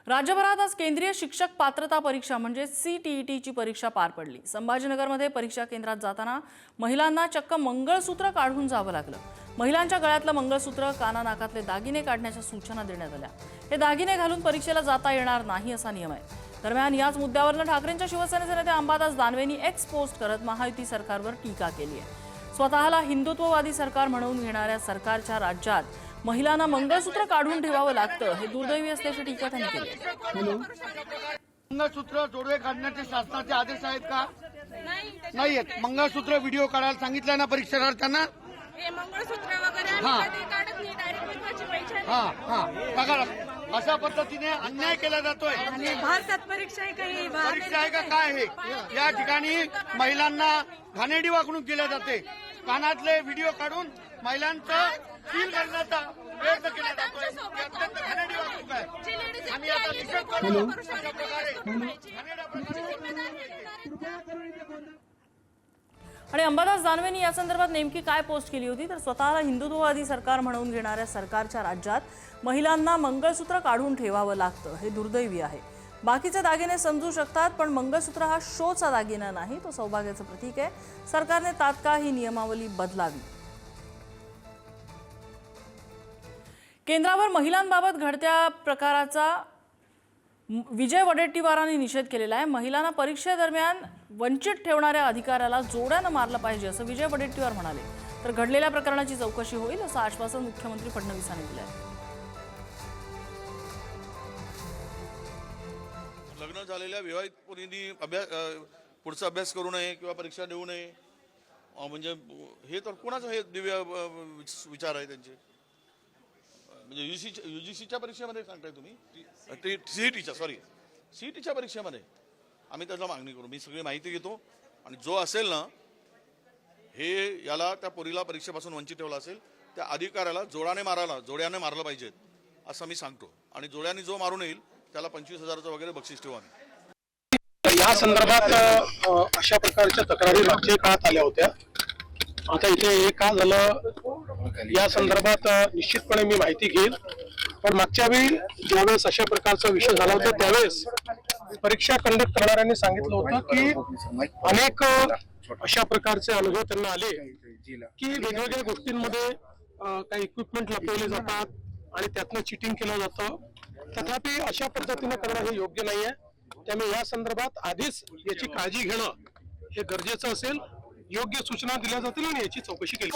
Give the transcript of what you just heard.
राज्यभरात आज केंद्रीय शिक्षक पात्रता परीक्षा म्हणजे CTET ची परीक्षा पार पडली। संभाजीनगरमध्ये परीक्षा केंद्रात जाताना महिलांना चक्क मंगळसूत्र काढून जावं लागलं। महिलांच्या गळ्यातलं मंगळसूत्र, काना नाकातले दागिने काढण्याच्या सूचना देण्यात आल्या। हे दागिने घालून परीक्षेला जाता येणार नाही असा नियम आहे। दरम्यान याच मुद्द्यावरून ठाकरेंच्या शिवसेनेचे नेते अंबादास दानवेंनी एक्स पोस्ट करत महायुती सरकारवर टीका केली आहे। स्वतःला हिंदुत्ववादी सरकार म्हणून घेणाऱ्या सरकारच्या राज्यात महिलांना मंगळसूत्र काढून ठेवावं लागतं हे दुर्दैवी असल्याची टीका त्यांनी केली। मंगळसूत्र जोडवे काढण्याचे शासनाचे आदेश आहेत का? नाही आहेत। मंगळसूत्र व्हिडिओ काढायला सांगितलं ना परीक्षार्थ्यांना? मंगळसूत्र वगैरे काढत नाही, डायरेक्ट महत्वाची परीक्षा अशा पद्धतीने अन्याय केला जातोय। भारतात परीक्षा आहे का काय आहे? या ठिकाणी महिलांना घाणेरडी वागणूक केल्या जाते। कानातले व्हिडिओ काढून महिलांचं सील करण्याचा प्रयत्न केला जातोय। अत्यंत घाणेरडी वागणूक आहे। आम्ही आता निषेध करतो अशा प्रकारे आणि अंबादास दानवेंनी या संदर्भात नेमकी काय पोस्ट केली होती तर स्वतःला हिंदुत्ववादी सरकार म्हणून घेणाऱ्या सरकारच्या राज्यात महिलांना मंगळसूत्र काढून ठेवावं लागतं हे दुर्दैवी आहे। बाकीचे दागिने समजू शकतात पण मंगळसूत्र हा शोचा दागिना नाही, तो सौभाग्याचं प्रतीक आहे। सरकारने तात्काळ ही नियमावली बदलावी। केंद्रावर महिलांबाबत घडत्या प्रकाराचा विजय वडेट्टीवारांनी निषेध केलेला आहे। महिलांना परीक्षेदरम्यान वंचित ठेवणाऱ्या अधिकाऱ्याला जोड्यानं मारलं पाहिजे असं विजय वडेट्टीवार म्हणाले। तर घडलेल्या प्रकरणाची चौकशी होईल असं आश्वासन मुख्यमंत्री फडणवीसांनी दिलं आहे। लग्न झालेल्या विवाहित मुलींनी पुढचा अभ्यास करू नये किंवा परीक्षा देऊ नये म्हणजे हे तर कोणाचं हे दिव्य विचार आहे त्यांचे? म्हणजे युजीसीच्या परीक्षेमध्ये सांगताय तुम्ही? सीईटीच्या परीक्षेमध्ये आम्ही त्याला मागणी करू। मी सगळी माहिती घेतो आणि जो असेल ना हे याला त्या पोरीला परीक्षेपासून वंचित ठेवला असेल त्या अधिकाऱ्याला जोड्याने मारलं पाहिजे असं मी सांगतो। आणि जोड्याने जो मारून येईल त्याला 25,000चं वगैरे बक्षीस ठेवू आम्ही। या संदर्भात अशा प्रकारच्या तक्रारी मागच्या काळात आल्या होत्या। आता इथे हे का झालं या संदर्भात निश्चितपणे मी माहिती घेईल। पण मागच्या वेळी ज्यावेळेस अशा प्रकारचा विषय झाला होता त्यावेळेस परीक्षा कंडक्ट करणाऱ्यांनी सांगितलं होतं की अनेक अशा प्रकारचे अनुभव त्यांना आले की वेगवेगळ्या गोष्टींमध्ये काही इक्विपमेंट लपवले जातात आणि त्यातनं चिटिंग केलं जातं। तथापि अशा पद्धतीने करणं हे योग्य नाहीये। त्यामुळे या संदर्भात आधीच याची काळजी घेणं हे गरजेचं असेल। योग्य सूचना दिल्या जातील आणि याची चौकशी केली।